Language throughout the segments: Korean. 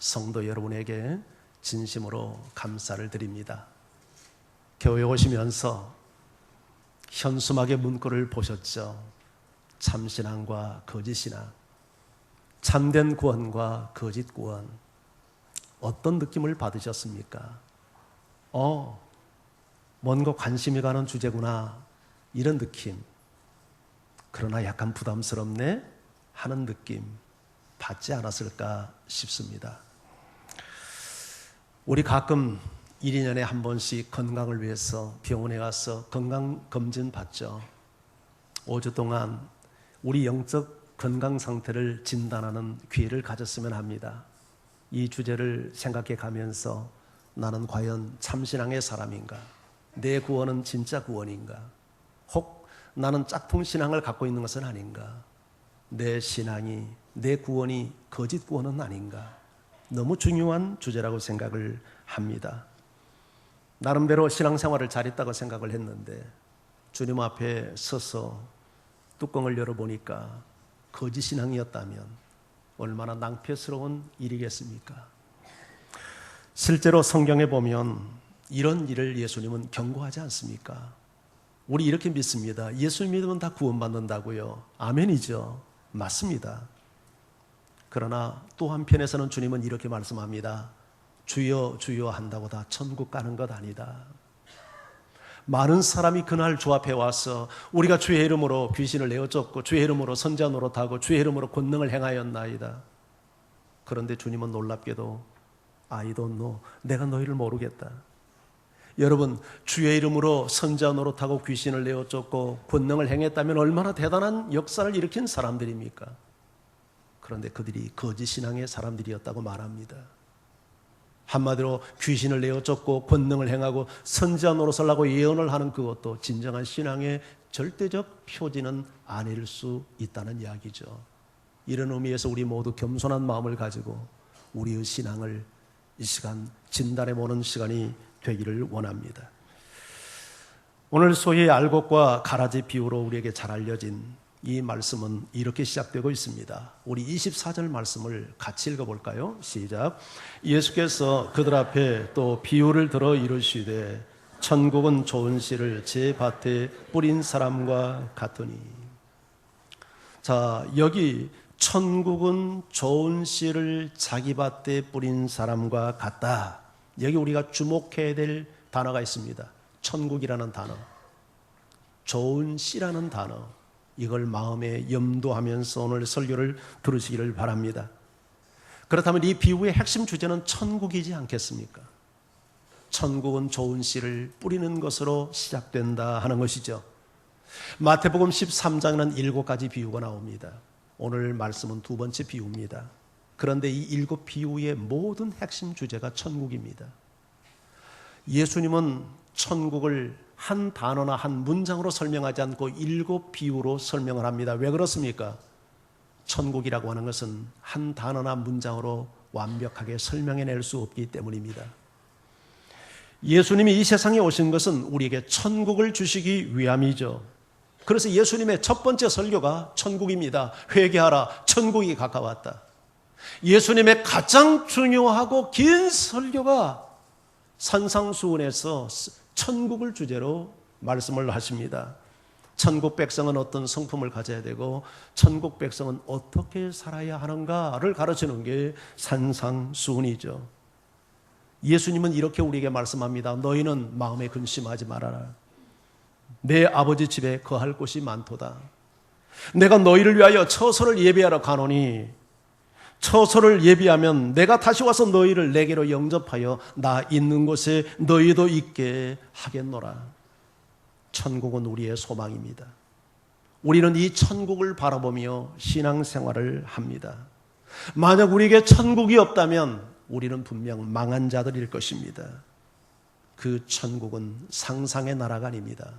성도 여러분에게 진심으로 감사를 드립니다. 교회 오시면서 현수막의 문구를 보셨죠? 참신앙과 거짓신앙, 참된 구원과 거짓 구원. 어떤 느낌을 받으셨습니까? 뭔가 관심이 가는 주제구나, 이런 느낌. 그러나 약간 부담스럽네 하는 느낌 받지 않았을까 싶습니다. 우리 가끔 1, 2년에 한 번씩 건강을 위해서 병원에 가서 건강검진 받죠. 5주 동안 우리 영적 건강 상태를 진단하는 기회를 가졌으면 합니다. 이 주제를 생각해 가면서 나는 과연 참신앙의 사람인가? 내 구원은 진짜 구원인가? 혹 나는 짝퉁 신앙을 갖고 있는 것은 아닌가? 내 신앙이, 내 구원이 거짓 구원은 아닌가? 너무 중요한 주제라고 생각을 합니다. 나름대로 신앙생활을 잘했다고 생각을 했는데 주님 앞에 서서 뚜껑을 열어보니까 거짓 신앙이었다면 얼마나 낭패스러운 일이겠습니까? 실제로 성경에 보면 이런 일을 예수님은 경고하지 않습니까? 우리 이렇게 믿습니다. 예수 믿으면 다 구원받는다고요. 아멘이죠. 맞습니다. 그러나 또 한편에서는 주님은 이렇게 말씀합니다. 주여 주여 한다고 다 천국 가는 것 아니다. 많은 사람이 그날 주 앞에 와서 우리가 주의 이름으로 귀신을 내어쫓고 주의 이름으로 선지자 노릇하고 주의 이름으로 권능을 행하였나이다. 그런데 주님은 놀랍게도 I don't know, 내가 너희를 모르겠다. 여러분, 주의 이름으로 선지자 노릇하고 귀신을 내어쫓고 권능을 행했다면 얼마나 대단한 역사를 일으킨 사람들입니까? 그런데 그들이 거짓 신앙의 사람들이었다고 말합니다. 한마디로 귀신을 내어쫓고 권능을 행하고 선지자 노릇을 하고 예언을 하는 그것도 진정한 신앙의 절대적 표지는 아닐 수 있다는 이야기죠. 이런 의미에서 우리 모두 겸손한 마음을 가지고 우리의 신앙을 이 시간 진단해 보는 시간이 되기를 원합니다. 오늘 소위 알곡과 가라지 비유로 우리에게 잘 알려진 이 말씀은 이렇게 시작되고 있습니다. 우리 24절 말씀을 같이 읽어볼까요? 시작. 예수께서 그들 앞에 또 비유를 들어 이르시되 천국은 좋은 씨를 제 밭에 뿌린 사람과 같으니. 자, 여기 천국은 좋은 씨를 자기 밭에 뿌린 사람과 같다. 여기 우리가 주목해야 될 단어가 있습니다. 천국이라는 단어, 좋은 씨라는 단어, 이걸 마음에 염두하면서 오늘 설교를 들으시기를 바랍니다. 그렇다면 이 비유의 핵심 주제는 천국이지 않겠습니까? 천국은 좋은 씨를 뿌리는 것으로 시작된다 하는 것이죠. 마태복음 13장에는 7가지 비유가 나옵니다. 오늘 말씀은 2번째 비유입니다. 그런데 이 7 비유의 모든 핵심 주제가 천국입니다. 예수님은 천국을 한 단어나 한 문장으로 설명하지 않고 7 비유로 설명을 합니다. 왜 그렇습니까? 천국이라고 하는 것은 한 단어나 문장으로 완벽하게 설명해낼 수 없기 때문입니다. 예수님이 이 세상에 오신 것은 우리에게 천국을 주시기 위함이죠. 그래서 예수님의 첫 번째 설교가 천국입니다. 회개하라, 천국이 가까웠다. 예수님의 가장 중요하고 긴 설교가 산상수훈에서 천국을 주제로 말씀을 하십니다. 천국 백성은 어떤 성품을 가져야 되고 천국 백성은 어떻게 살아야 하는가를 가르치는 게 산상수훈이죠. 예수님은 이렇게 우리에게 말씀합니다. 너희는 마음에 근심하지 말아라. 내 아버지 집에 거할 곳이 많도다. 내가 너희를 위하여 처소를 예비하러 가노니 처소를 예비하면 내가 다시 와서 너희를 내게로 영접하여 나 있는 곳에 너희도 있게 하겠노라. 천국은 우리의 소망입니다. 우리는 이 천국을 바라보며 신앙생활을 합니다. 만약 우리에게 천국이 없다면 우리는 분명 망한 자들일 것입니다. 그 천국은 상상의 나라가 아닙니다.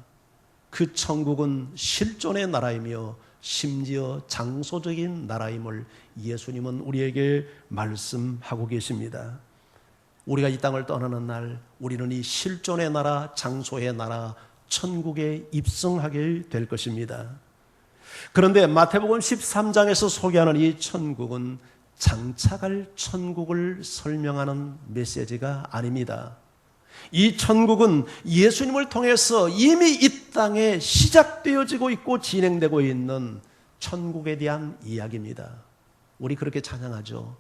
그 천국은 실존의 나라이며 심지어 장소적인 나라임을 예수님은 우리에게 말씀하고 계십니다. 우리가 이 땅을 떠나는 날 우리는 이 실존의 나라, 장소의 나라, 천국에 입성하게 될 것입니다. 그런데 마태복음 13장에서 소개하는 이 천국은 장착할 천국을 설명하는 메시지가 아닙니다. 이 천국은 예수님을 통해서 이미 이 땅에 시작되어지고 있고 진행되고 있는 천국에 대한 이야기입니다. 우리 그렇게 찬양하죠.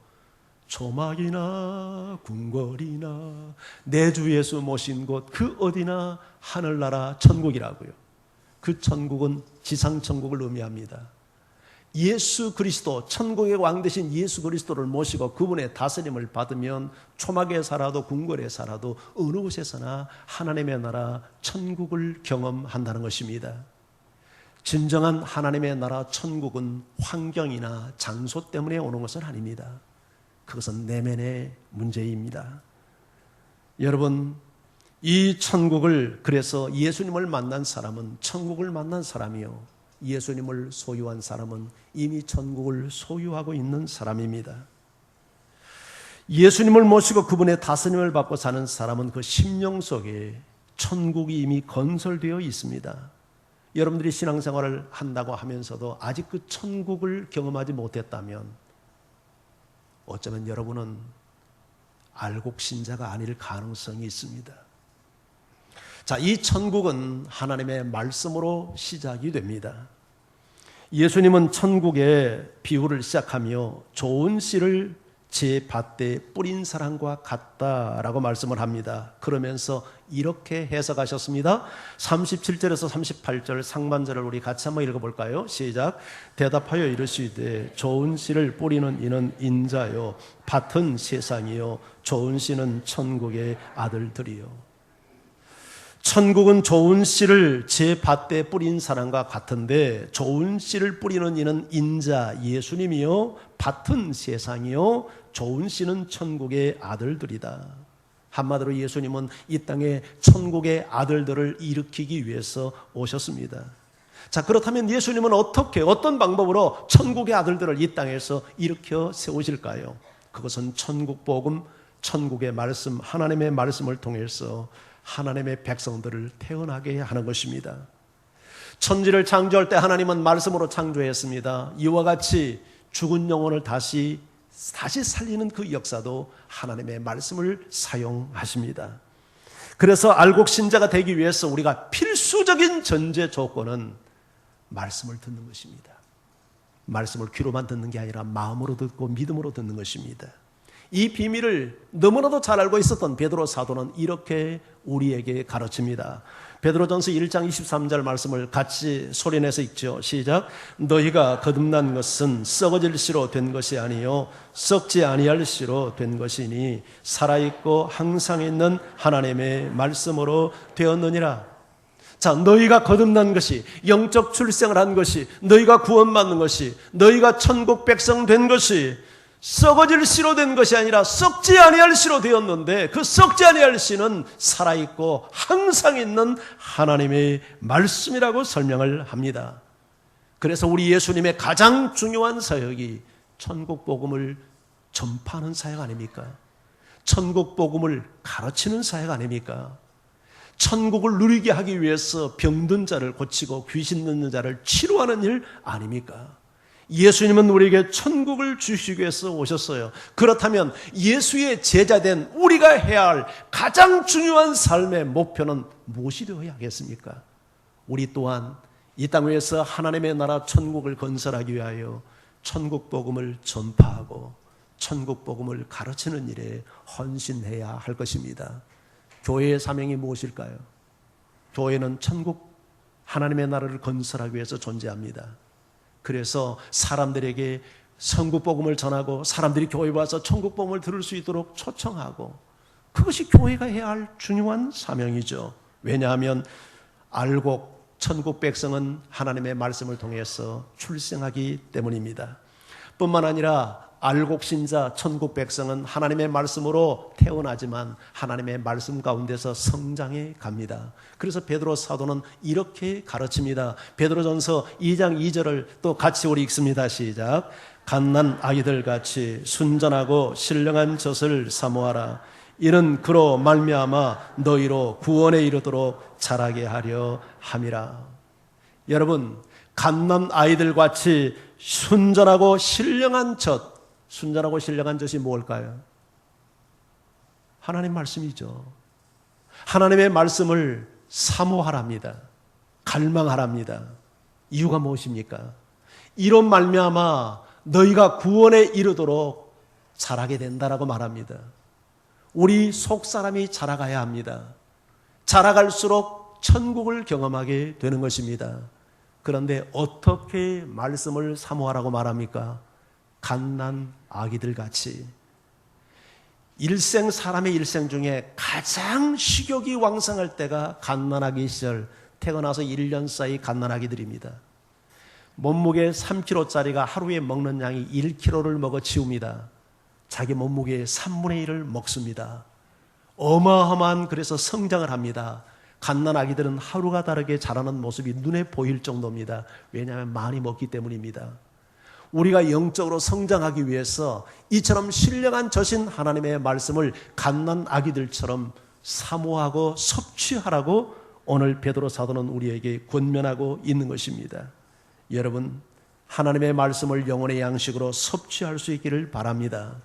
초막이나 궁궐이나 내 주 예수 모신 곳 그 어디나 하늘나라 천국이라고요. 그 천국은 지상천국을 의미합니다. 예수 그리스도, 천국의 왕 되신 예수 그리스도를 모시고 그분의 다스림을 받으면 초막에 살아도 궁궐에 살아도 어느 곳에서나 하나님의 나라 천국을 경험한다는 것입니다. 진정한 하나님의 나라 천국은 환경이나 장소 때문에 오는 것은 아닙니다. 그것은 내면의 문제입니다. 여러분, 이 천국을, 그래서 예수님을 만난 사람은 천국을 만난 사람이요, 예수님을 소유한 사람은 이미 천국을 소유하고 있는 사람입니다. 예수님을 모시고 그분의 다스림을 받고 사는 사람은 그 심령 속에 천국이 이미 건설되어 있습니다. 여러분들이 신앙생활을 한다고 하면서도 아직 그 천국을 경험하지 못했다면 어쩌면 여러분은 알곡신자가 아닐 가능성이 있습니다. 자, 이 천국은 하나님의 말씀으로 시작이 됩니다. 예수님은 천국의 비유를 시작하며 좋은 씨를 제 밭에 뿌린 사람과 같다라고 말씀을 합니다. 그러면서 이렇게 해석하셨습니다. 37절에서 38절 상반절을 우리 같이 한번 읽어볼까요? 시작. 대답하여 이르시되 좋은 씨를 뿌리는 이는 인자요 밭은 세상이요 좋은 씨는 천국의 아들들이요. 천국은 좋은 씨를 제 밭에 뿌린 사람과 같은데 좋은 씨를 뿌리는 이는 인자 예수님이요 밭은 세상이요 좋은 씨는 천국의 아들들이다. 한마디로 예수님은 이 땅에 천국의 아들들을 일으키기 위해서 오셨습니다. 자, 그렇다면 예수님은 어떤 방법으로 천국의 아들들을 이 땅에서 일으켜 세우실까요? 그것은 천국 복음, 천국의 말씀, 하나님의 말씀을 통해서 하나님의 백성들을 태어나게 하는 것입니다. 천지를 창조할 때 하나님은 말씀으로 창조했습니다. 이와 같이 죽은 영혼을 다시 살리는 그 역사도 하나님의 말씀을 사용하십니다. 그래서 알곡신자가 되기 위해서 우리가 필수적인 전제 조건은 말씀을 듣는 것입니다. 말씀을 귀로만 듣는 게 아니라 마음으로 듣고 믿음으로 듣는 것입니다. 이 비밀을 너무나도 잘 알고 있었던 베드로 사도는 이렇게 우리에게 가르칩니다. 베드로전서 1장 23절 말씀을 같이 소리내서 읽죠. 시작. 너희가 거듭난 것은 썩어질 씨로 된 것이 아니요 썩지 아니할 씨로 된 것이니 살아있고 항상 있는 하나님의 말씀으로 되었느니라. 자, 너희가 거듭난 것이, 영적 출생을 한 것이, 너희가 구원받는 것이, 너희가 천국 백성 된 것이 썩어질 씨로 된 것이 아니라 썩지 아니할 씨로 되었는데, 그 썩지 아니할 씨는 살아있고 항상 있는 하나님의 말씀이라고 설명을 합니다. 그래서 우리 예수님의 가장 중요한 사역이 천국 복음을 전파하는 사역 아닙니까? 천국 복음을 가르치는 사역 아닙니까? 천국을 누리게 하기 위해서 병든 자를 고치고 귀신 듣는 자를 치료하는 일 아닙니까? 예수님은 우리에게 천국을 주시기 위해서 오셨어요. 그렇다면 예수의 제자된 우리가 해야 할 가장 중요한 삶의 목표는 무엇이 되어야 하겠습니까? 우리 또한 이 땅 위에서 하나님의 나라 천국을 건설하기 위하여 천국 복음을 전파하고 천국 복음을 가르치는 일에 헌신해야 할 것입니다. 교회의 사명이 무엇일까요? 교회는 천국 하나님의 나라를 건설하기 위해서 존재합니다. 그래서 사람들에게 천국 복음을 전하고 사람들이 교회에 와서 천국 복음을 들을 수 있도록 초청하고, 그것이 교회가 해야 할 중요한 사명이죠. 왜냐하면 알곡 천국 백성은 하나님의 말씀을 통해서 출생하기 때문입니다. 뿐만 아니라 알곡신자 천국 백성은 하나님의 말씀으로 태어나지만 하나님의 말씀 가운데서 성장해 갑니다. 그래서 베드로 사도는 이렇게 가르칩니다. 베드로전서 2장 2절을 또 같이 우리 읽습니다. 시작. 갓난 아이들 같이 순전하고 신령한 젖을 사모하라. 이는 그로 말미암아 너희로 구원에 이르도록 자라게 하려 함이라. 여러분, 갓난 아이들 같이 순전하고 신령한 젖, 순전하고 신령한 것이 무엇일까요? 하나님 말씀이죠. 하나님의 말씀을 사모하랍니다. 갈망하랍니다. 이유가 무엇입니까? 이로 말미암아 너희가 구원에 이르도록 자라게 된다라고 말합니다. 우리 속사람이 자라가야 합니다. 자라갈수록 천국을 경험하게 되는 것입니다. 그런데 어떻게 말씀을 사모하라고 말합니까? 갓난 아기들 같이. 사람의 일생 중에 가장 식욕이 왕성할 때가 갓난아기 시절, 태어나서 1년 사이 갓난아기들입니다. 몸무게 3kg짜리가 하루에 먹는 양이 1kg를 먹어 치웁니다. 자기 몸무게의 3분의 1을 먹습니다. 어마어마한 그래서 성장을 합니다. 갓난아기들은 하루가 다르게 자라는 모습이 눈에 보일 정도입니다. 왜냐하면 많이 먹기 때문입니다. 우리가 영적으로 성장하기 위해서 이처럼 신령한 저신 하나님의 말씀을 갓난아기들처럼 사모하고 섭취하라고 오늘 베드로 사도는 우리에게 권면하고 있는 것입니다. 여러분, 하나님의 말씀을 영혼의 양식으로 섭취할 수 있기를 바랍니다.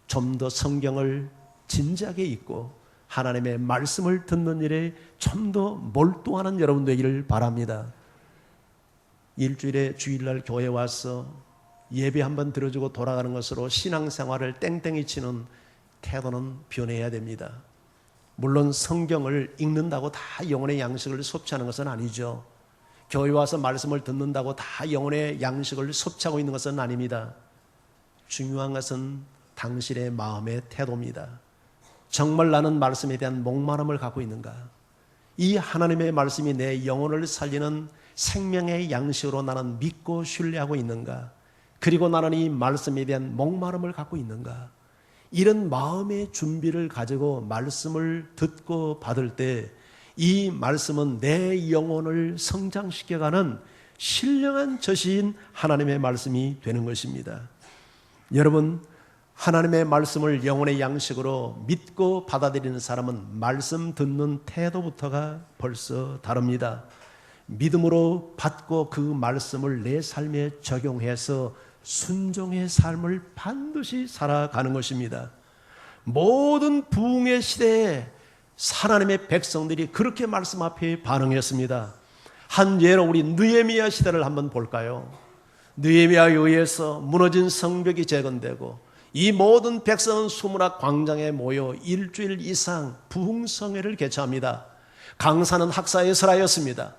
좀 더 성경을 진지하게 읽고 하나님의 말씀을 듣는 일에 좀 더 몰두하는 여러분 되기를 바랍니다. 일주일에 주일날 교회 와서 예배 한번 들어주고 돌아가는 것으로 신앙생활을 땡땡이 치는 태도는 변해야 됩니다. 물론 성경을 읽는다고 다 영혼의 양식을 섭취하는 것은 아니죠. 교회 와서 말씀을 듣는다고 다 영혼의 양식을 섭취하고 있는 것은 아닙니다. 중요한 것은 당신의 마음의 태도입니다. 정말 나는 말씀에 대한 목마름을 갖고 있는가? 이 하나님의 말씀이 내 영혼을 살리는 생명의 양식으로 나는 믿고 신뢰하고 있는가? 그리고 나는 이 말씀에 대한 목마름을 갖고 있는가? 이런 마음의 준비를 가지고 말씀을 듣고 받을 때 이 말씀은 내 영혼을 성장시켜가는 신령한 저시인 하나님의 말씀이 되는 것입니다. 여러분, 하나님의 말씀을 영혼의 양식으로 믿고 받아들이는 사람은 말씀 듣는 태도부터가 벌써 다릅니다. 믿음으로 받고 그 말씀을 내 삶에 적용해서 순종의 삶을 반드시 살아가는 것입니다. 모든 부흥의 시대에 하나님의 백성들이 그렇게 말씀 앞에 반응했습니다. 한 예로 우리 느헤미야 시대를 한번 볼까요? 느헤미야에 의해서 무너진 성벽이 재건되고 이 모든 백성은 수문학 광장에 모여 일주일 이상 부흥성회를 개최합니다. 강사는 학사 에스라였습니다.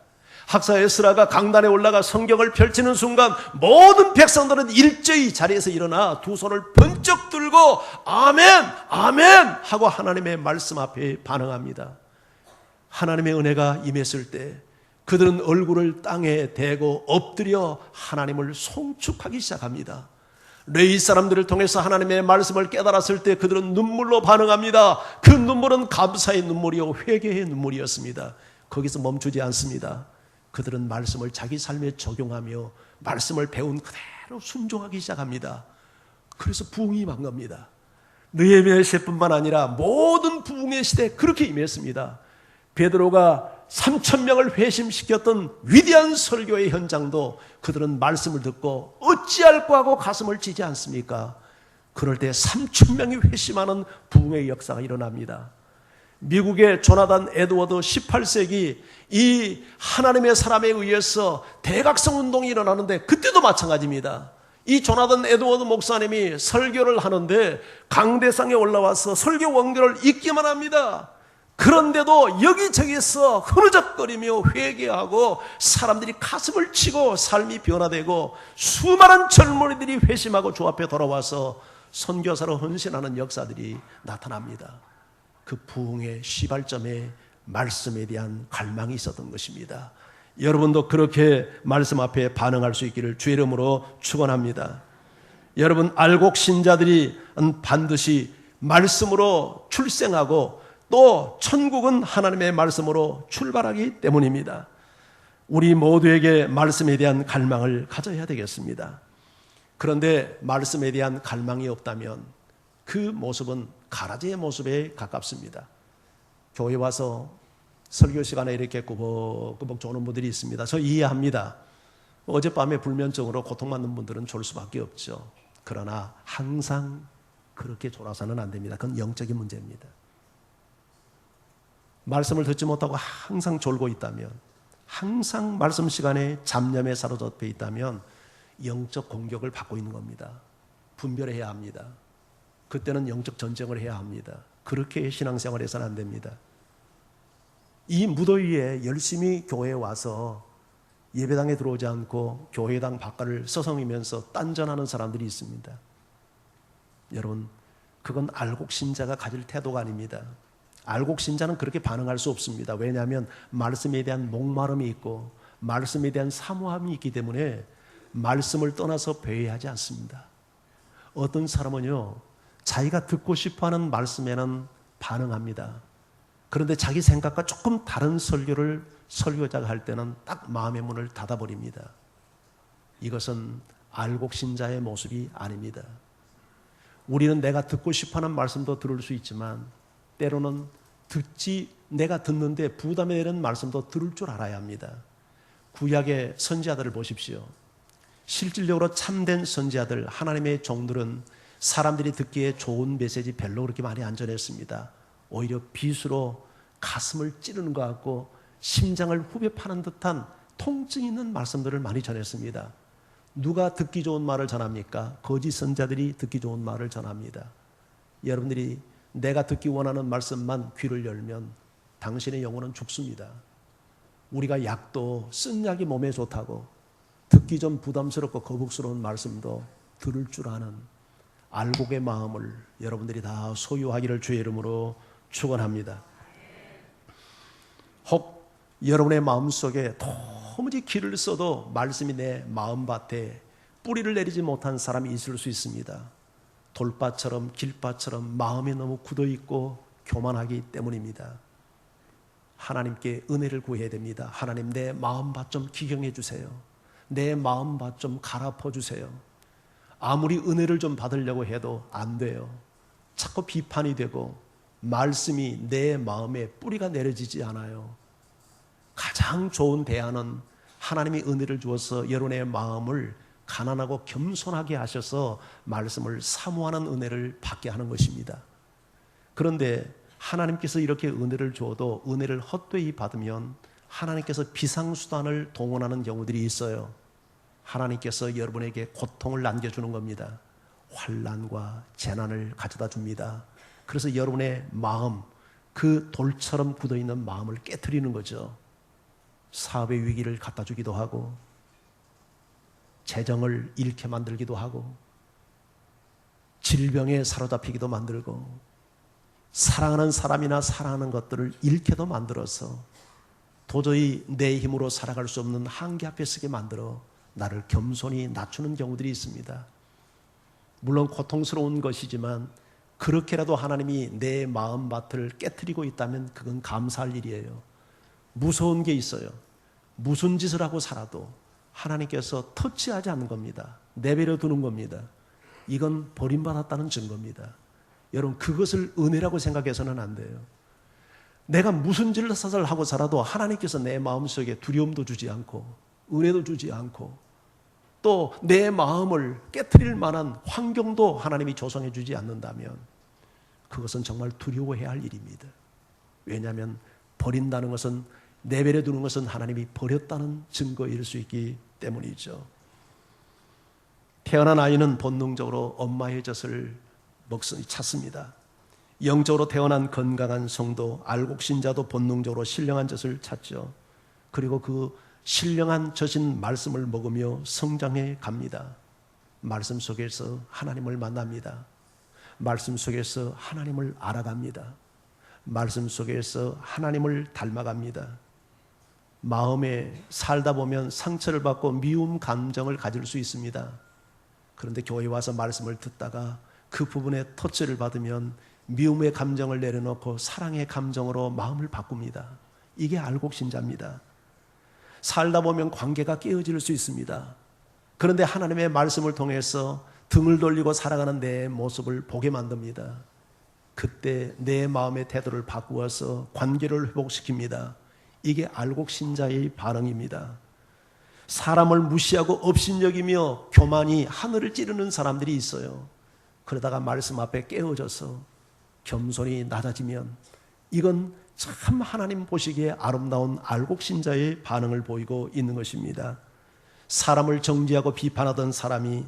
학사 에스라가 강단에 올라가 성경을 펼치는 순간 모든 백성들은 일제히 자리에서 일어나 두 손을 번쩍 들고 아멘 아멘 하고 하나님의 말씀 앞에 반응합니다. 하나님의 은혜가 임했을 때 그들은 얼굴을 땅에 대고 엎드려 하나님을 송축하기 시작합니다. 레위 사람들을 통해서 하나님의 말씀을 깨달았을 때 그들은 눈물로 반응합니다. 그 눈물은 감사의 눈물이요 회개의 눈물이었습니다. 거기서 멈추지 않습니다. 그들은 말씀을 자기 삶에 적용하며 말씀을 배운 그대로 순종하기 시작합니다. 그래서 부흥이 임한 겁니다. 느헤미야 시대뿐만 아니라 모든 부흥의 시대에 그렇게 임했습니다. 베드로가 3,000명을 회심시켰던 위대한 설교의 현장도 그들은 말씀을 듣고 어찌할꼬 하고 가슴을 치지 않습니까? 그럴 때 3,000명이 회심하는 부흥의 역사가 일어납니다. 미국의 조나단 에드워드 18세기 이 하나님의 사람에 의해서 대각성 운동이 일어나는데 그때도 마찬가지입니다. 이 조나단 에드워드 목사님이 설교를 하는데 강대상에 올라와서 설교 원고를 읽기만 합니다. 그런데도 여기저기서 흐느적거리며 회개하고 사람들이 가슴을 치고 삶이 변화되고 수많은 젊은이들이 회심하고 주 앞에 돌아와서 선교사로 헌신하는 역사들이 나타납니다. 그 부흥의 시발점에 말씀에 대한 갈망이 있었던 것입니다. 여러분도 그렇게 말씀 앞에 반응할 수 있기를 주의 이름으로 축원합니다. 여러분, 알곡 신자들이 반드시 말씀으로 출생하고 또 천국은 하나님의 말씀으로 출발하기 때문입니다. 우리 모두에게 말씀에 대한 갈망을 가져야 되겠습니다. 그런데 말씀에 대한 갈망이 없다면 그 모습은 가라지의 모습에 가깝습니다. 교회 와서 설교 시간에 이렇게 꾸벅꾸벅 조는 분들이 있습니다. 저 이해합니다. 어젯밤에 불면증으로 고통받는 분들은 졸 수밖에 없죠. 그러나 항상 그렇게 졸아서는 안 됩니다. 그건 영적인 문제입니다. 말씀을 듣지 못하고 항상 졸고 있다면, 항상 말씀 시간에 잡념에 사로잡혀 있다면 영적 공격을 받고 있는 겁니다. 분별해야 합니다. 그때는 영적 전쟁을 해야 합니다. 그렇게 신앙생활해서는 안 됩니다. 이 무더위에 열심히 교회에 와서 예배당에 들어오지 않고 교회당 바깥을 서성이면서 딴전하는 사람들이 있습니다. 여러분, 그건 알곡신자가 가질 태도가 아닙니다. 알곡신자는 그렇게 반응할 수 없습니다. 왜냐하면 말씀에 대한 목마름이 있고 말씀에 대한 사모함이 있기 때문에 말씀을 떠나서 배회하지 않습니다. 어떤 사람은요, 자기가 듣고 싶어하는 말씀에는 반응합니다. 그런데 자기 생각과 조금 다른 설교를 설교자가 할 때는 딱 마음의 문을 닫아버립니다. 이것은 알곡신자의 모습이 아닙니다. 우리는 내가 듣고 싶어하는 말씀도 들을 수 있지만 때로는 내가 듣는데 부담이 되는 말씀도 들을 줄 알아야 합니다. 구약의 선지자들을 보십시오. 실질적으로 참된 선지자들, 하나님의 종들은 사람들이 듣기에 좋은 메시지 별로 그렇게 많이 안 전했습니다. 오히려 빗으로 가슴을 찌르는 것 같고 심장을 후벼 파는 듯한 통증 있는 말씀들을 많이 전했습니다. 누가 듣기 좋은 말을 전합니까? 거짓 선지자들이 듣기 좋은 말을 전합니다. 여러분들이 내가 듣기 원하는 말씀만 귀를 열면 당신의 영혼은 죽습니다. 우리가 약도 쓴 약이 몸에 좋다고 듣기 좀 부담스럽고 거북스러운 말씀도 들을 줄 아는 알곡의 마음을 여러분들이 다 소유하기를 주의 이름으로 축원합니다. 혹 여러분의 마음속에 도무지 길을 써도 말씀이 내 마음밭에 뿌리를 내리지 못한 사람이 있을 수 있습니다. 돌밭처럼 길밭처럼 마음이 너무 굳어있고 교만하기 때문입니다. 하나님께 은혜를 구해야 됩니다. 하나님, 내 마음밭 좀 기경해 주세요. 내 마음밭 좀 갈아퍼 주세요. 아무리 은혜를 좀 받으려고 해도 안 돼요. 자꾸 비판이 되고 말씀이 내 마음에 뿌리가 내려지지 않아요. 가장 좋은 대안은 하나님이 은혜를 주어서 여러분의 마음을 가난하고 겸손하게 하셔서 말씀을 사모하는 은혜를 받게 하는 것입니다. 그런데 하나님께서 이렇게 은혜를 주어도 은혜를 헛되이 받으면 하나님께서 비상수단을 동원하는 경우들이 있어요. 하나님께서 여러분에게 고통을 남겨주는 겁니다. 환난과 재난을 가져다 줍니다. 그래서 여러분의 마음, 그 돌처럼 굳어있는 마음을 깨트리는 거죠. 사업의 위기를 갖다 주기도 하고 재정을 잃게 만들기도 하고 질병에 사로잡히기도 만들고 사랑하는 사람이나 사랑하는 것들을 잃게도 만들어서 도저히 내 힘으로 살아갈 수 없는 한계 앞에 서게 만들어 나를 겸손히 낮추는 경우들이 있습니다. 물론 고통스러운 것이지만 그렇게라도 하나님이 내 마음밭을 깨트리고 있다면 그건 감사할 일이에요. 무서운 게 있어요. 무슨 짓을 하고 살아도 하나님께서 터치하지 않는 겁니다. 내버려 두는 겁니다. 이건 버림받았다는 증거입니다. 여러분, 그것을 은혜라고 생각해서는 안 돼요. 내가 무슨 짓을 하고 살아도 하나님께서 내 마음속에 두려움도 주지 않고 은혜도 주지 않고 또 내 마음을 깨트릴 만한 환경도 하나님이 조성해 주지 않는다면 그것은 정말 두려워해야 할 일입니다. 왜냐하면 버린다는 것은, 내버려 두는 것은 하나님이 버렸다는 증거일 수 있기 때문이죠. 태어난 아이는 본능적으로 엄마의 젖을 찾습니다. 영적으로 태어난 건강한 성도, 알곡신자도 본능적으로 신령한 젖을 찾죠. 그리고 그 신령한 젖인 말씀을 먹으며 성장해 갑니다. 말씀 속에서 하나님을 만납니다. 말씀 속에서 하나님을 알아갑니다. 말씀 속에서 하나님을 닮아갑니다. 마음에 살다 보면 상처를 받고 미움 감정을 가질 수 있습니다. 그런데 교회에 와서 말씀을 듣다가 그 부분에 터치를 받으면 미움의 감정을 내려놓고 사랑의 감정으로 마음을 바꿉니다. 이게 알곡신자입니다. 살다 보면 관계가 깨어질 수 있습니다. 그런데 하나님의 말씀을 통해서 등을 돌리고 살아가는 내 모습을 보게 만듭니다. 그때 내 마음의 태도를 바꾸어서 관계를 회복시킵니다. 이게 알곡신자의 반응입니다. 사람을 무시하고 업신여기며 교만이 하늘을 찌르는 사람들이 있어요. 그러다가 말씀 앞에 깨어져서 겸손히 낮아지면 이건 참 하나님 보시기에 아름다운 알곡신자의 반응을 보이고 있는 것입니다. 사람을 정죄하고 비판하던 사람이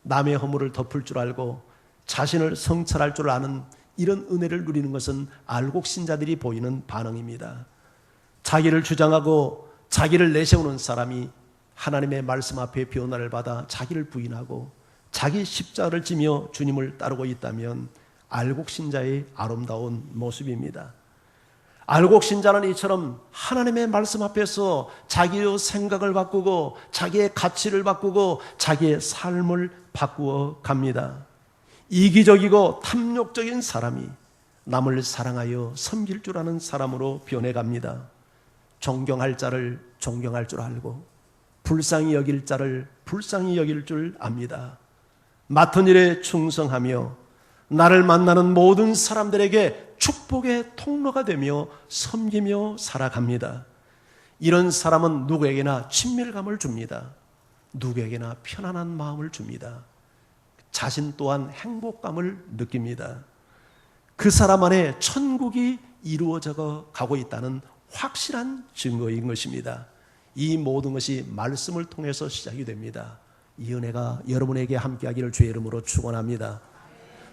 남의 허물을 덮을 줄 알고 자신을 성찰할 줄 아는 이런 은혜를 누리는 것은 알곡신자들이 보이는 반응입니다. 자기를 주장하고 자기를 내세우는 사람이 하나님의 말씀 앞에 변화를 받아 자기를 부인하고 자기 십자가를 지며 주님을 따르고 있다면 알곡신자의 아름다운 모습입니다. 알곡신자는 이처럼 하나님의 말씀 앞에서 자기의 생각을 바꾸고 자기의 가치를 바꾸고 자기의 삶을 바꾸어 갑니다. 이기적이고 탐욕적인 사람이 남을 사랑하여 섬길 줄 아는 사람으로 변해갑니다. 존경할 자를 존경할 줄 알고 불쌍히 여길 자를 불쌍히 여길 줄 압니다. 맡은 일에 충성하며 나를 만나는 모든 사람들에게 축복의 통로가 되며 섬기며 살아갑니다. 이런 사람은 누구에게나 친밀감을 줍니다. 누구에게나 편안한 마음을 줍니다. 자신 또한 행복감을 느낍니다. 그 사람 안에 천국이 이루어져 가고 있다는 확실한 증거인 것입니다. 이 모든 것이 말씀을 통해서 시작이 됩니다. 이 은혜가 여러분에게 함께하기를 주의 이름으로 축원합니다.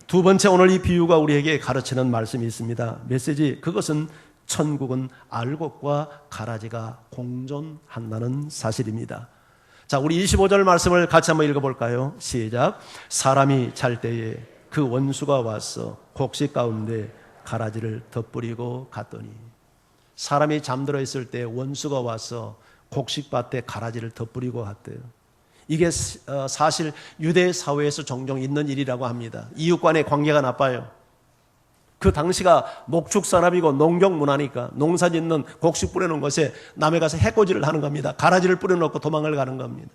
두 번째, 오늘 이 비유가 우리에게 가르치는 말씀이 있습니다. 메시지, 그것은 천국은 알곡과 가라지가 공존한다는 사실입니다. 자, 우리 25절 말씀을 같이 한번 읽어볼까요? 시작. 사람이 잘 때에 그 원수가 와서 곡식 가운데 가라지를 덧뿌리고 갔더니, 사람이 잠들어 있을 때 원수가 와서 곡식밭에 가라지를 덧뿌리고 갔대요. 이게 사실 유대 사회에서 종종 있는 일이라고 합니다. 이웃 간의 관계가 나빠요. 그 당시가 목축 산업이고 농경 문화니까 농사 짓는 곡식 뿌려놓은 것에 남에 가서 해코지를 하는 겁니다. 가라지를 뿌려놓고 도망을 가는 겁니다.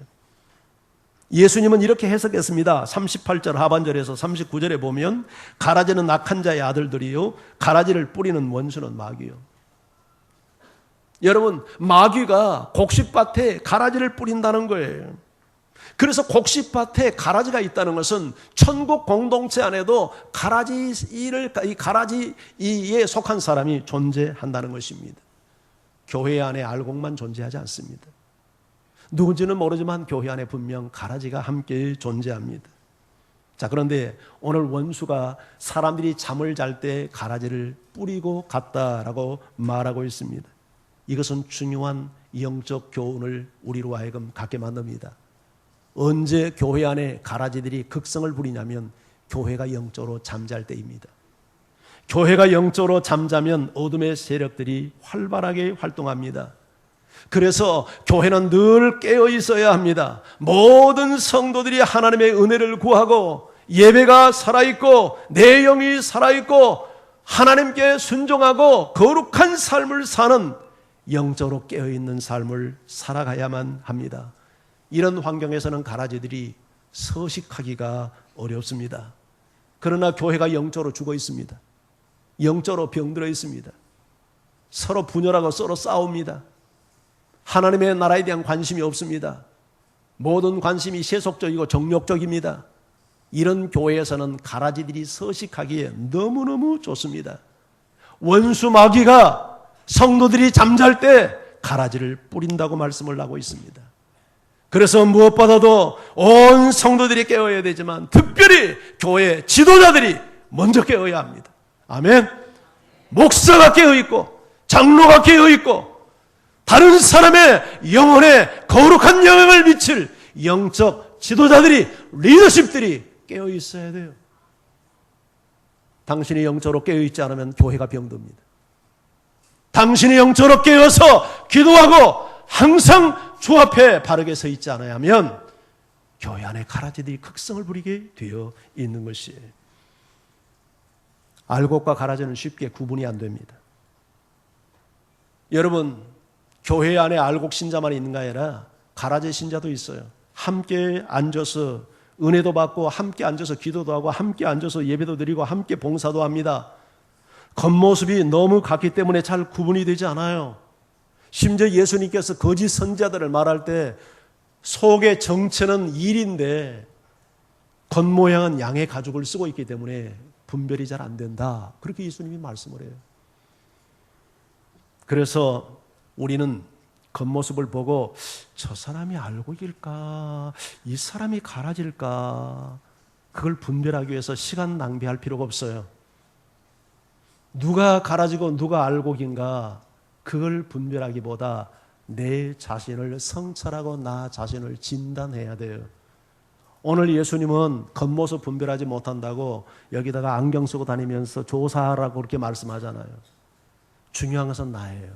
예수님은 이렇게 해석했습니다. 38절 하반절에서 39절에 보면 가라지는 악한 자의 아들들이요 가라지를 뿌리는 원수는 마귀요. 여러분, 마귀가 곡식밭에 가라지를 뿌린다는 거예요. 그래서 곡식밭에 가라지가 있다는 것은 천국 공동체 안에도 이 가라지에 속한 사람이 존재한다는 것입니다. 교회 안에 알곡만 존재하지 않습니다. 누군지는 모르지만 교회 안에 분명 가라지가 함께 존재합니다. 자, 그런데 오늘 원수가 사람들이 잠을 잘 때 가라지를 뿌리고 갔다라고 말하고 있습니다. 이것은 중요한 영적 교훈을 우리로 하여금 갖게 만듭니다. 언제 교회 안에 가라지들이 극성을 부리냐면 교회가 영적으로 잠잘 때입니다. 교회가 영적으로 잠자면 어둠의 세력들이 활발하게 활동합니다. 그래서 교회는 늘 깨어 있어야 합니다. 모든 성도들이 하나님의 은혜를 구하고 예배가 살아있고 내 영이 살아있고 하나님께 순종하고 거룩한 삶을 사는 영적으로 깨어있는 삶을 살아가야만 합니다. 이런 환경에서는 가라지들이 서식하기가 어렵습니다. 그러나 교회가 영적으로 죽어 있습니다. 영적으로 병들어 있습니다. 서로 분열하고 서로 싸웁니다. 하나님의 나라에 대한 관심이 없습니다. 모든 관심이 세속적이고 정욕적입니다. 이런 교회에서는 가라지들이 서식하기에 너무너무 좋습니다. 원수 마귀가 성도들이 잠잘 때 가라지를 뿌린다고 말씀을 하고 있습니다. 그래서 무엇보다도 온 성도들이 깨어야 되지만 특별히 교회 지도자들이 먼저 깨어야 합니다. 아멘. 목사가 깨어있고 장로가 깨어있고 다른 사람의 영혼에 거룩한 영향을 미칠 영적 지도자들이, 리더십들이 깨어있어야 돼요. 당신이 영적으로 깨어있지 않으면 교회가 병듭니다. 당신이 영적으로 깨어서 기도하고 항상 주 앞에 바르게 서 있지 않아야 하면 교회 안에 가라지들이 극성을 부리게 되어 있는 것이에요. 알곡과 가라지는 쉽게 구분이 안 됩니다. 여러분, 교회 안에 알곡 신자만 있는가 아니라 가라지 신자도 있어요. 함께 앉아서 은혜도 받고 함께 앉아서 기도도 하고 함께 앉아서 예배도 드리고 함께 봉사도 합니다. 겉모습이 너무 같기 때문에 잘 구분이 되지 않아요. 심지어 예수님께서 거짓 선지자들을 말할 때 속의 정체는 일인데 겉모양은 양의 가죽을 쓰고 있기 때문에 분별이 잘 안 된다. 그렇게 예수님이 말씀을 해요. 그래서 우리는 겉모습을 보고 저 사람이 알곡일까? 이 사람이 가라질까? 그걸 분별하기 위해서 시간 낭비할 필요가 없어요. 누가 가라지고 누가 알곡인가? 그걸 분별하기보다 내 자신을 성찰하고 나 자신을 진단해야 돼요. 오늘 예수님은 겉모습 분별하지 못한다고 여기다가 안경 쓰고 다니면서 조사하라고 그렇게 말씀하잖아요. 중요한 것은 나예요.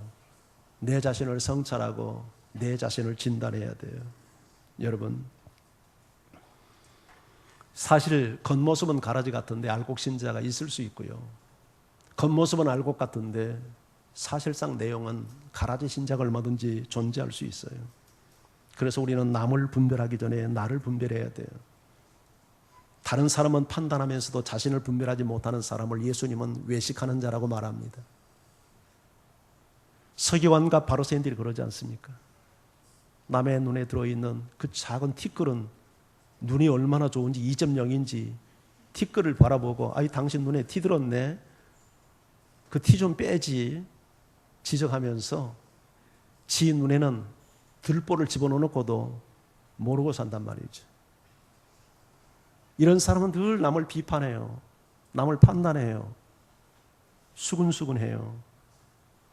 내 자신을 성찰하고 내 자신을 진단해야 돼요. 여러분, 사실 겉모습은 가라지 같은데 알곡 신자가 있을 수 있고요. 겉모습은 알곡 같은데 사실상 내용은 가라지 신자가 얼마든지 존재할 수 있어요. 그래서 우리는 남을 분별하기 전에 나를 분별해야 돼요. 다른 사람은 판단하면서도 자신을 분별하지 못하는 사람을 예수님은 외식하는 자라고 말합니다. 서기관과 바리새인들이 그러지 않습니까? 남의 눈에 들어있는 그 작은 티끌은 눈이 얼마나 좋은지 2.0인지 티끌을 바라보고 아이 당신 눈에 티 들었네, 그 티 좀 빼지 지적하면서 지 눈에는 들보를 집어넣어놓고도 모르고 산단 말이죠. 이런 사람은 늘 남을 비판해요. 남을 판단해요. 수근수근해요.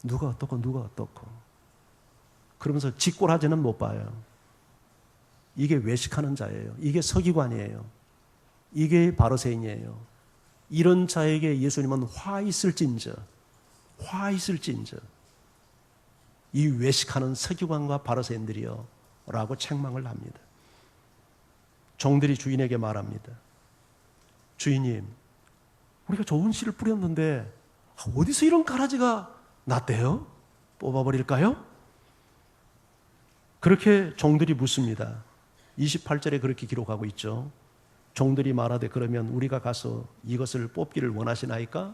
누가 어떻고 누가 어떻고 그러면서 직골하지는 못 봐요. 이게 외식하는 자예요. 이게 서기관이에요. 이게 바리새인이에요. 이런 자에게 예수님은 화 있을진저 이 외식하는 서기관과 바리새인들이여 라고 책망을 합니다. 종들이 주인에게 말합니다. 주인님, 우리가 좋은 씨를 뿌렸는데 어디서 이런 가라지가 났대요? 뽑아버릴까요? 그렇게 종들이 묻습니다. 28절에 그렇게 기록하고 있죠. 종들이 말하되 그러면 우리가 가서 이것을 뽑기를 원하시나이까?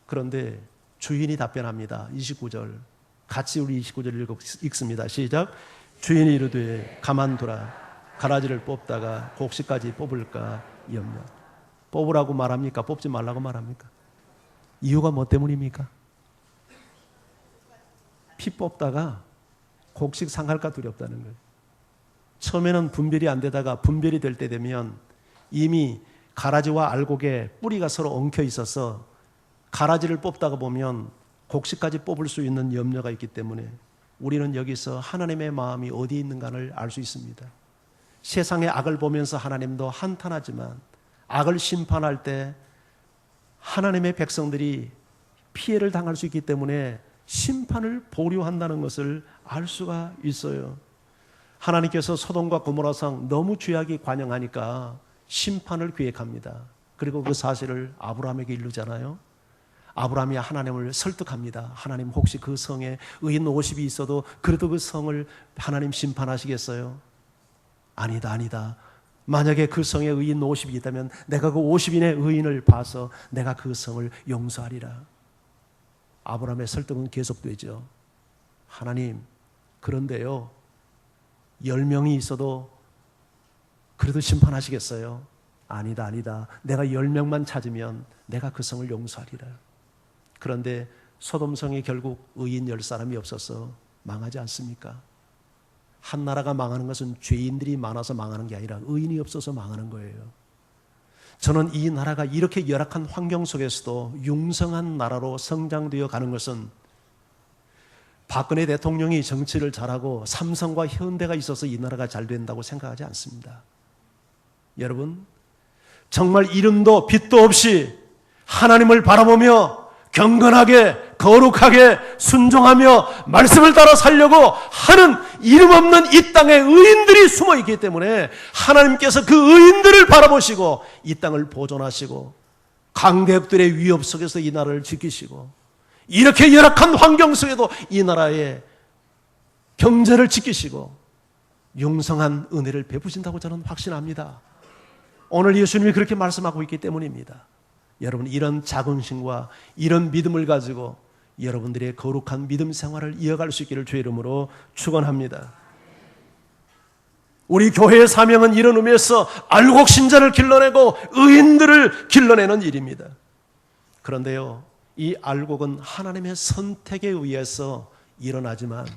그런데 주인이 답변합니다. 29절 같이 우리 29절 읽습니다. 시작. 주인이 이르되 가만두라. 가라지를 뽑다가 곡식까지 뽑을까 염려. 뽑으라고 말합니까? 뽑지 말라고 말합니까? 이유가 뭐 때문입니까? 피 뽑다가 곡식 상할까 두렵다는 거예요. 처음에는 분별이 안 되다가 분별이 될 때 되면 이미 가라지와 알곡에 뿌리가 서로 엉켜 있어서 가라지를 뽑다가 보면 곡식까지 뽑을 수 있는 염려가 있기 때문에 우리는 여기서 하나님의 마음이 어디 있는가를 알 수 있습니다. 세상의 악을 보면서 하나님도 한탄하지만 악을 심판할 때 하나님의 백성들이 피해를 당할 수 있기 때문에 심판을 보류한다는 것을 알 수가 있어요. 하나님께서 소돔과 고모라상 너무 죄악이 관영하니까 심판을 계획합니다. 그리고 그 사실을 아브라함에게 이르잖아요. 아브라함이 하나님을 설득합니다. 하나님 혹시 그 성에 의인 50이 있어도 그래도 그 성을 하나님 심판하시겠어요? 아니다. 만약에 그 성에 의인 50이 있다면 내가 그 50인의 의인을 봐서 내가 그 성을 용서하리라. 아브라함의 설득은 계속되죠. 하나님, 그런데요 10명이 있어도 그래도 심판하시겠어요? 아니다. 내가 10명만 찾으면 내가 그 성을 용서하리라. 그런데 소돔성에 결국 의인 10사람이 없어서 망하지 않습니까? 한 나라가 망하는 것은 죄인들이 많아서 망하는 게 아니라 의인이 없어서 망하는 거예요. 저는 이 나라가 이렇게 열악한 환경 속에서도 융성한 나라로 성장되어 가는 것은 박근혜 대통령이 정치를 잘하고 삼성과 현대가 있어서 이 나라가 잘 된다고 생각하지 않습니다. 여러분, 정말 이름도 빛도 없이 하나님을 바라보며 경건하게 거룩하게 순종하며 말씀을 따라 살려고 하는 이름 없는 이 땅에 의인들이 숨어 있기 때문에 하나님께서 그 의인들을 바라보시고 이 땅을 보존하시고 강대국들의 위협 속에서 이 나라를 지키시고 이렇게 열악한 환경 속에도 이 나라의 경제를 지키시고 융성한 은혜를 베푸신다고 저는 확신합니다. 오늘 예수님이 그렇게 말씀하고 있기 때문입니다. 여러분, 이런 자긍심과 이런 믿음을 가지고 여러분들의 거룩한 믿음 생활을 이어갈 수 있기를 주의 이름으로 축원합니다. 우리 교회의 사명은 이런 의미에서 알곡 신자를 길러내고 의인들을 길러내는 일입니다. 그런데요, 이 알곡은 하나님의 선택에 의해서 일어나지만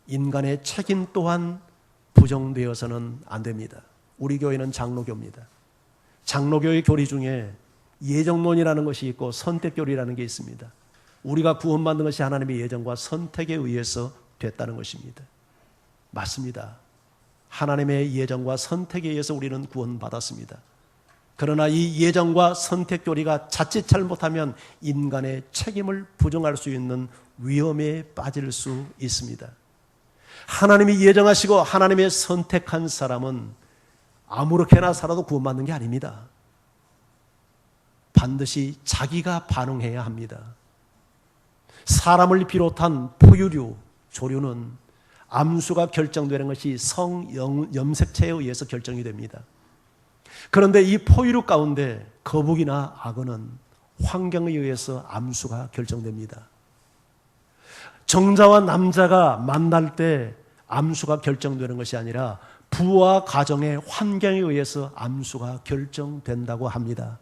인간의 책임 또한 부정되어서는 안 됩니다. 우리 교회는 장로교입니다. 장로교의 교리 중에 예정론이라는 것이 있고 선택교리라는 게 있습니다. 우리가 구원받는 것이 하나님의 예정과 선택에 의해서 됐다는 것입니다. 맞습니다. 하나님의 예정과 선택에 의해서 우리는 구원받았습니다. 그러나 이 예정과 선택 교리가 자칫 잘못하면 인간의 책임을 부정할 수 있는 위험에 빠질 수 있습니다. 하나님이 예정하시고 하나님의 선택한 사람은 아무렇게나 살아도 구원받는 게 아닙니다. 반드시 자기가 반응해야 합니다. 사람을 비롯한 포유류, 조류는 암수가 결정되는 것이 염색체에 의해서 결정이 됩니다. 그런데 이 포유류 가운데 거북이나 악어는 환경에 의해서 암수가 결정됩니다. 정자와 남자가 만날 때 암수가 결정되는 것이 아니라 부와 가정의 환경에 의해서 암수가 결정된다고 합니다.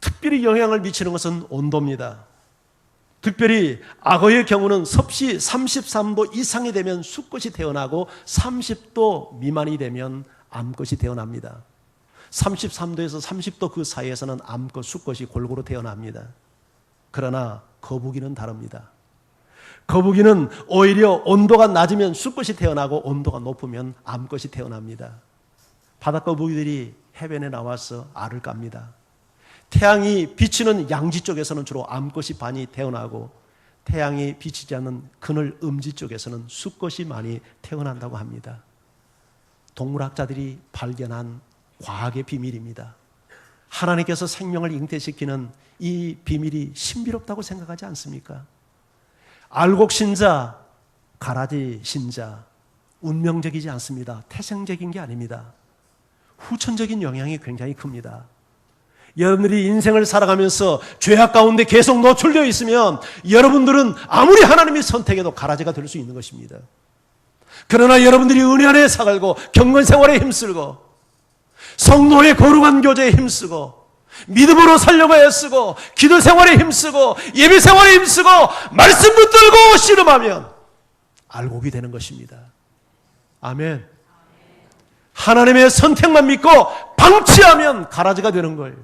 특별히 영향을 미치는 것은 온도입니다. 특별히 악어의 경우는 섭씨 33도 이상이 되면 수컷이 태어나고 30도 미만이 되면 암컷이 태어납니다. 33도에서 30도 그 사이에서는 암컷, 수컷이 골고루 태어납니다. 그러나 거북이는 다릅니다. 거북이는 오히려 온도가 낮으면 수컷이 태어나고 온도가 높으면 암컷이 태어납니다. 바닷거북이들이 해변에 나와서 알을 깝니다. 태양이 비치는 양지 쪽에서는 주로 암컷이 많이 태어나고 태양이 비치지 않는 그늘 음지 쪽에서는 수컷이 많이 태어난다고 합니다. 동물학자들이 발견한 과학의 비밀입니다. 하나님께서 생명을 잉태시키는 이 비밀이 신비롭다고 생각하지 않습니까? 알곡 신자, 가라지 신자, 운명적이지 않습니다. 태생적인 게 아닙니다. 후천적인 영향이 굉장히 큽니다. 여러분들이 인생을 살아가면서 죄악 가운데 계속 노출되어 있으면 여러분들은 아무리 하나님이 선택해도 가라지가 될 수 있는 것입니다. 그러나 여러분들이 은혜 안에 살고 경건 생활에 힘쓰고 성도의 거룩한 교제에 힘쓰고 믿음으로 살려고 애쓰고 기도 생활에 힘쓰고 예배 생활에 힘쓰고 말씀 붙들고 씨름하면 알곡이 되는 것입니다. 아멘. 하나님의 선택만 믿고 방치하면 가라지가 되는 거예요.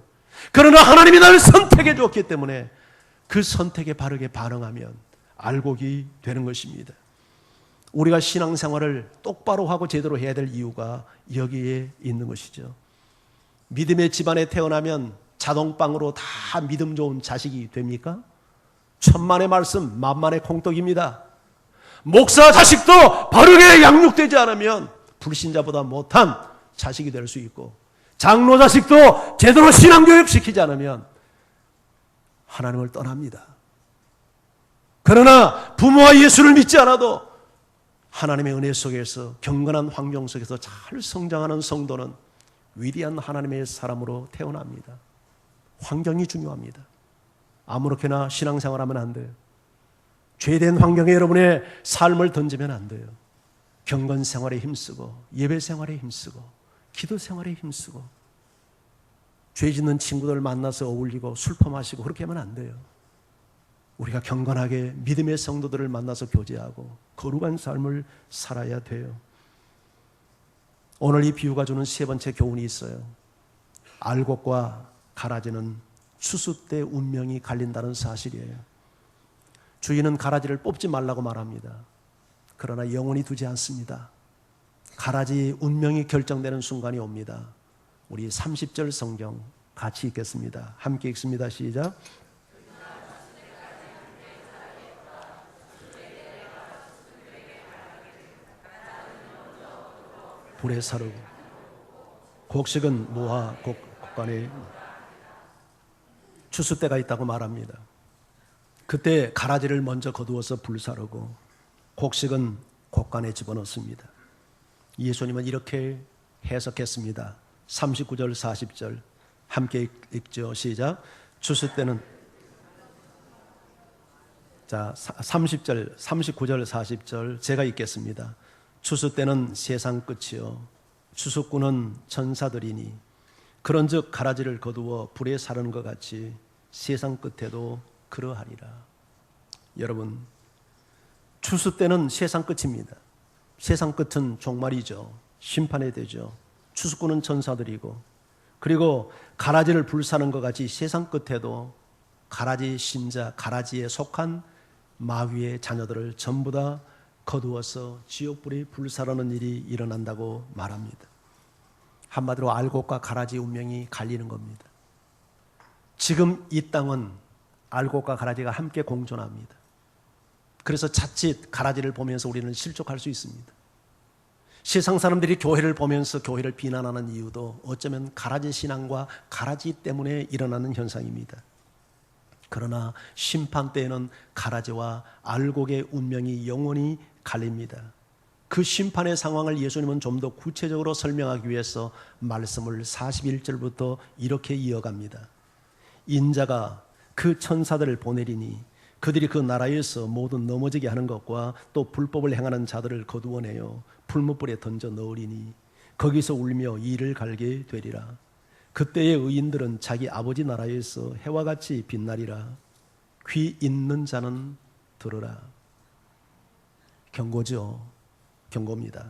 그러나 하나님이 나를 선택해 주었기 때문에 그 선택에 바르게 반응하면 알곡이 되는 것입니다. 우리가 신앙생활을 똑바로 하고 제대로 해야 될 이유가 여기에 있는 것이죠. 믿음의 집안에 태어나면 자동방으로 다 믿음 좋은 자식이 됩니까? 천만의 말씀 만만의 콩떡입니다. 목사 자식도 바르게 양육되지 않으면 불신자보다 못한 자식이 될 수 있고 장로 자식도 제대로 신앙교육 시키지 않으면 하나님을 떠납니다. 그러나 부모와 예수를 믿지 않아도 하나님의 은혜 속에서 경건한 환경 속에서 잘 성장하는 성도는 위대한 하나님의 사람으로 태어납니다. 환경이 중요합니다. 아무렇게나 신앙생활하면 안 돼요. 죄된 환경에 여러분의 삶을 던지면 안 돼요. 경건 생활에 힘쓰고 예배 생활에 힘쓰고 기도 생활에 힘쓰고 죄 짓는 친구들 만나서 어울리고 술 퍼마시고 그렇게 하면 안 돼요. 우리가 경건하게 믿음의 성도들을 만나서 교제하고 거룩한 삶을 살아야 돼요. 오늘 이 비유가 주는 세 번째 교훈이 있어요. 알곡과 가라지는 추수 때 운명이 갈린다는 사실이에요. 주인은 가라지를 뽑지 말라고 말합니다. 그러나 영원히 두지 않습니다. 가라지 운명이 결정되는 순간이 옵니다. 우리 30절 성경 같이 읽겠습니다. 함께 읽습니다. 시작. 불에 사르고 곡식은 모아 곡간에 추수 때가 있다고 말합니다. 그때 가라지를 먼저 거두어서 불사르고 곡식은 곡간에 집어넣습니다. 예수님은 이렇게 해석했습니다. 39절 40절 함께 읽죠. 시작. 추수 때는 30절 39절 40절 제가 읽겠습니다. 추수 때는 세상 끝이요 추수꾼은 천사들이니 그런즉 가라지를 거두어 불에 사르는 것 같이 세상 끝에도 그러하리라. 여러분, 추수 때는 세상 끝입니다. 세상 끝은 종말이죠. 심판의 때죠. 추수꾼은 천사들이고, 그리고 가라지를 불사는 것 같이 세상 끝에도 가라지 신자, 가라지에 속한 마귀의 자녀들을 전부 다 거두어서 지옥불이 불사르는 일이 일어난다고 말합니다. 한마디로 알곡과 가라지 운명이 갈리는 겁니다. 지금 이 땅은 알곡과 가라지가 함께 공존합니다. 그래서 자칫 가라지를 보면서 우리는 실족할 수 있습니다. 세상 사람들이 교회를 보면서 교회를 비난하는 이유도 어쩌면 가라지 신앙과 가라지 때문에 일어나는 현상입니다. 그러나 심판 때에는 가라지와 알곡의 운명이 영원히 갈립니다. 그 심판의 상황을 예수님은 좀 더 구체적으로 설명하기 위해서 말씀을 41절부터 이렇게 이어갑니다. 인자가 그 천사들을 보내리니 그들이 그 나라에서 모든 넘어지게 하는 것과 또 불법을 행하는 자들을 거두어내어 풀무불에 던져 넣으리니 거기서 울며 이를 갈게 되리라. 그때의 의인들은 자기 아버지 나라에서 해와 같이 빛나리라. 귀 있는 자는 들으라. 경고죠. 경고입니다.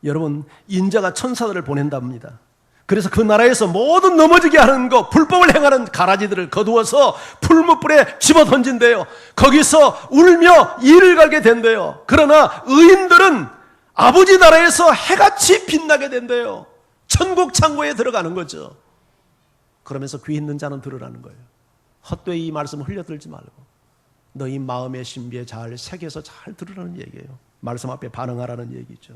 여러분, 인자가 천사들을 보낸답니다. 그래서 그 나라에서 모든 넘어지게 하는 것, 불법을 행하는 가라지들을 거두어서 풀무불에 집어 던진대요. 거기서 울며 이를 갈게 된대요. 그러나 의인들은 아버지 나라에서 해같이 빛나게 된대요. 천국 창고에 들어가는 거죠. 그러면서 귀 있는 자는 들으라는 거예요. 헛되이 이 말씀을 흘려들지 말고 너희 마음의 신비에 잘 새겨서 잘 들으라는 얘기예요. 말씀 앞에 반응하라는 얘기죠.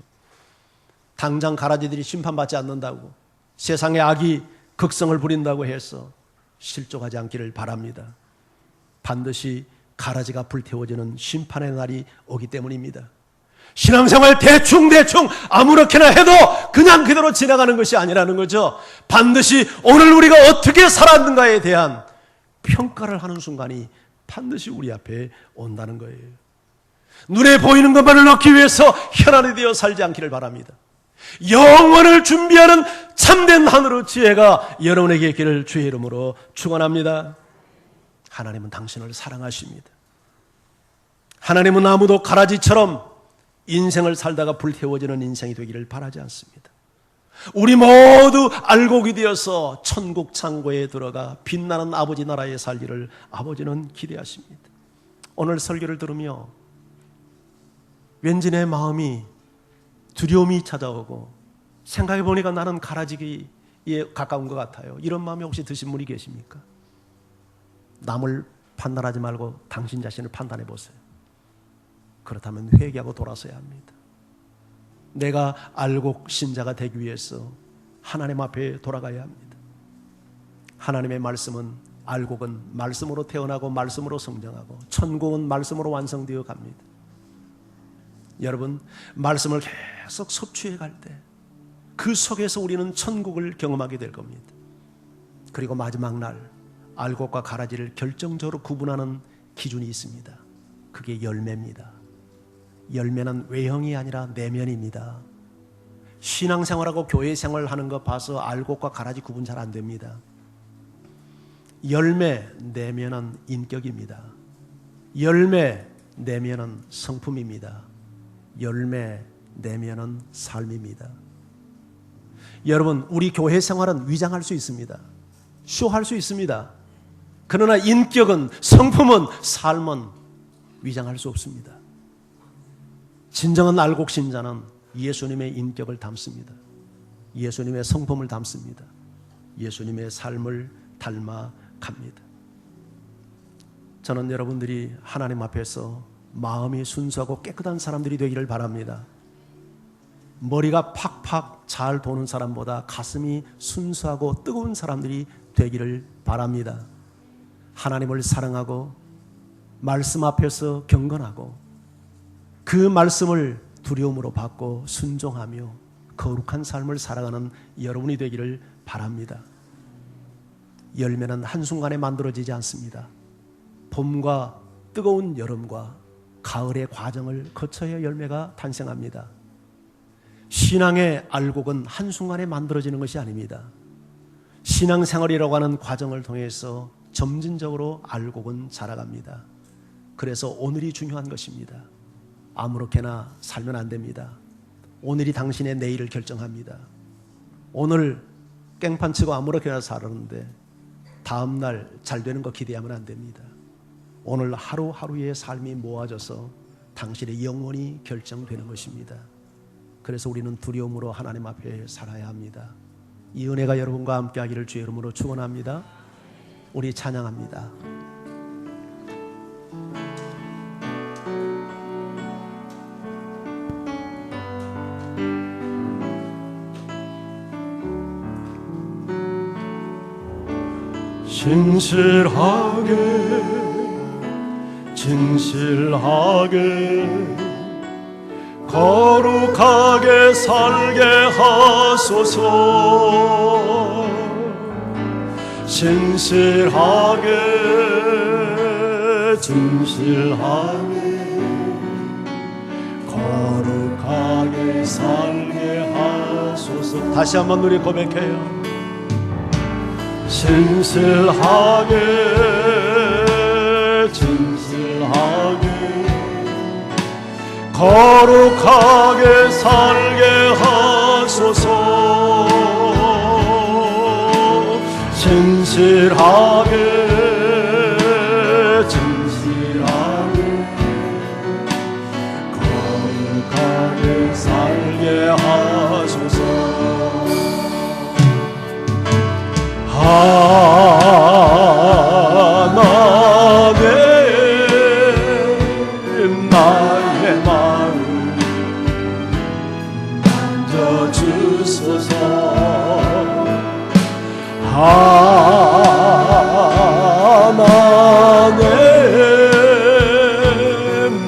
당장 가라지들이 심판받지 않는다고, 세상의 악이 극성을 부린다고 해서 실족하지 않기를 바랍니다. 반드시 가라지가 불태워지는 심판의 날이 오기 때문입니다. 신앙생활 대충 아무렇게나 해도 그냥 그대로 지나가는 것이 아니라는 거죠. 반드시 오늘 우리가 어떻게 살았는가에 대한 평가를 하는 순간이 반드시 우리 앞에 온다는 거예요. 눈에 보이는 것만을 얻기 위해서 현안이 되어 살지 않기를 바랍니다. 영원을 준비하는 참된 하늘의 지혜가 여러분에게 있기를 주의 이름으로 축원합니다. 하나님은 당신을 사랑하십니다. 하나님은 아무도 가라지처럼 인생을 살다가 불태워지는 인생이 되기를 바라지 않습니다. 우리 모두 알곡이 되어서 천국 창고에 들어가 빛나는 아버지 나라에 살기를 아버지는 기대하십니다. 오늘 설교를 들으며 왠지 내 마음이 두려움이 찾아오고 생각해 보니까 나는 가라지기에 가까운 것 같아요. 이런 마음이 혹시 드신 분이 계십니까? 남을 판단하지 말고 당신 자신을 판단해 보세요. 그렇다면 회개하고 돌아서야 합니다. 내가 알곡 신자가 되기 위해서 하나님 앞에 돌아가야 합니다. 하나님의 말씀은, 알곡은 말씀으로 태어나고 말씀으로 성장하고 천국은 말씀으로 완성되어 갑니다. 여러분, 말씀을 계속 섭취해 갈 때 그 속에서 우리는 천국을 경험하게 될 겁니다. 그리고 마지막 날 알곡과 가라지를 결정적으로 구분하는 기준이 있습니다. 그게 열매입니다. 열매는 외형이 아니라 내면입니다. 신앙생활하고 교회생활을 하는 거 봐서 알곡과 가라지 구분 잘 안 됩니다. 열매, 내면은 인격입니다. 열매, 내면은 성품입니다. 열매, 내면은 삶입니다. 여러분, 우리 교회 생활은 위장할 수 있습니다. 쇼할 수 있습니다. 그러나 인격은, 성품은, 삶은 위장할 수 없습니다. 진정한 알곡 신자는 예수님의 인격을 담습니다. 예수님의 성품을 담습니다. 예수님의 삶을 닮아갑니다. 저는 여러분들이 하나님 앞에서 마음이 순수하고 깨끗한 사람들이 되기를 바랍니다. 머리가 팍팍 잘 도는 사람보다 가슴이 순수하고 뜨거운 사람들이 되기를 바랍니다. 하나님을 사랑하고 말씀 앞에서 경건하고 그 말씀을 두려움으로 받고 순종하며 거룩한 삶을 살아가는 여러분이 되기를 바랍니다. 열매는 한순간에 만들어지지 않습니다. 봄과 뜨거운 여름과 가을의 과정을 거쳐야 열매가 탄생합니다. 신앙의 알곡은 한순간에 만들어지는 것이 아닙니다. 신앙생활이라고 하는 과정을 통해서 점진적으로 알곡은 자라갑니다. 그래서 오늘이 중요한 것입니다. 아무렇게나 살면 안 됩니다. 오늘이 당신의 내일을 결정합니다. 오늘 깽판 치고 아무렇게나 살았는데 다음날 잘 되는 거 기대하면 안 됩니다. 오늘 하루하루의 삶이 모아져서 당신의 영혼이 결정되는 것입니다. 그래서 우리는 두려움으로 하나님 앞에 살아야 합니다. 이 은혜가 여러분과 함께 하기를 주의 이름으로 축원합니다. 우리 찬양합니다. 진실하게 거룩하게 살게 하소서. 진실하게 거룩하게 살게 하소서. 다시 한번 우리 고백해요. 진실하게 거룩하게 살게 하소서. 진실하게 거룩하게 살게 하소서. 하나님 나의 마음 만져주소서. 하나님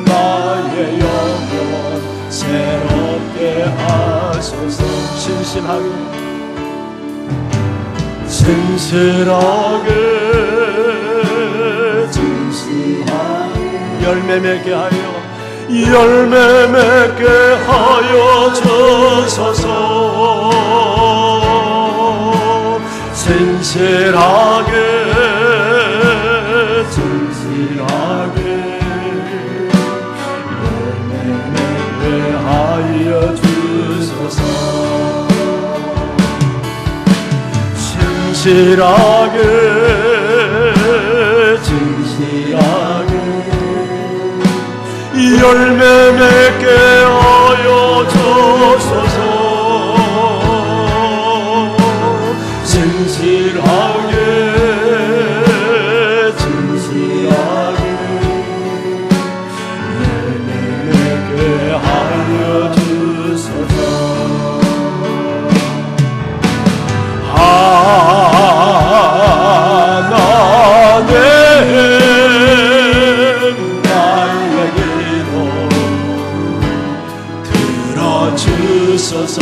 나의 영혼 새롭게 하소서. 진실하게 열매 맺게 하여 주소서. 진실하게 열매 맺게 하여 주소서. 진실하게 열매 맺게 하여 주소서. 진실하게 열매 맺게 하여 주소서. 하나님 나의 기도 들어주소서.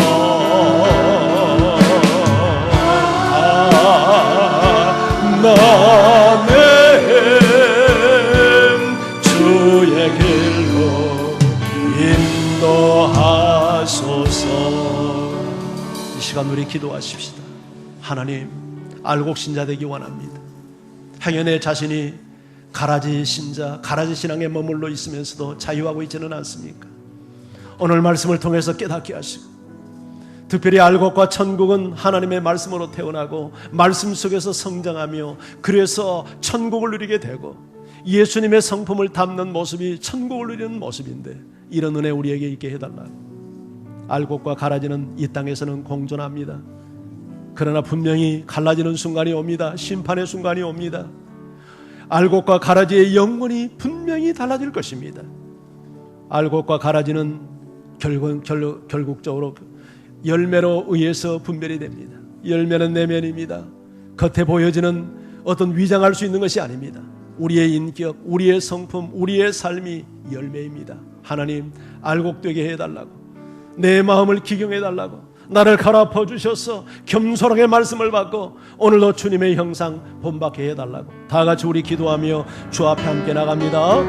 하나님 주의 길로 인도하소서. 이 시간 우리 기도하십시다. 하나님, 알곡 신자 되기 원합니다. 행여내 자신이 가라지 신자, 가라지 신앙에 머물러 있으면서도 자유하고 있지는 않습니까? 오늘 말씀을 통해서 깨닫게 하시고, 특별히 알곡과 천국은 하나님의 말씀으로 태어나고 말씀 속에서 성장하며 그래서 천국을 누리게 되고 예수님의 성품을 담는 모습이 천국을 누리는 모습인데, 이런 은혜 우리에게 있게 해달라고. 알곡과 가라지는 이 땅에서는 공존합니다. 그러나 분명히 갈라지는 순간이 옵니다. 심판의 순간이 옵니다. 알곡과 가라지의 영혼이 분명히 달라질 것입니다. 알곡과 가라지는 결국적으로 열매로 의해서 분별이 됩니다. 열매는 내면입니다. 겉에 보여지는 어떤 위장할 수 있는 것이 아닙니다. 우리의 인격, 우리의 성품, 우리의 삶이 열매입니다. 하나님, 알곡되게 해달라고, 내 마음을 기경해달라고, 나를 갈아엎어 주셔서 겸손하게 말씀을 받고 오늘도 주님의 형상 본받게 해달라고 다 같이 우리 기도하며 주 앞에 함께 나갑니다.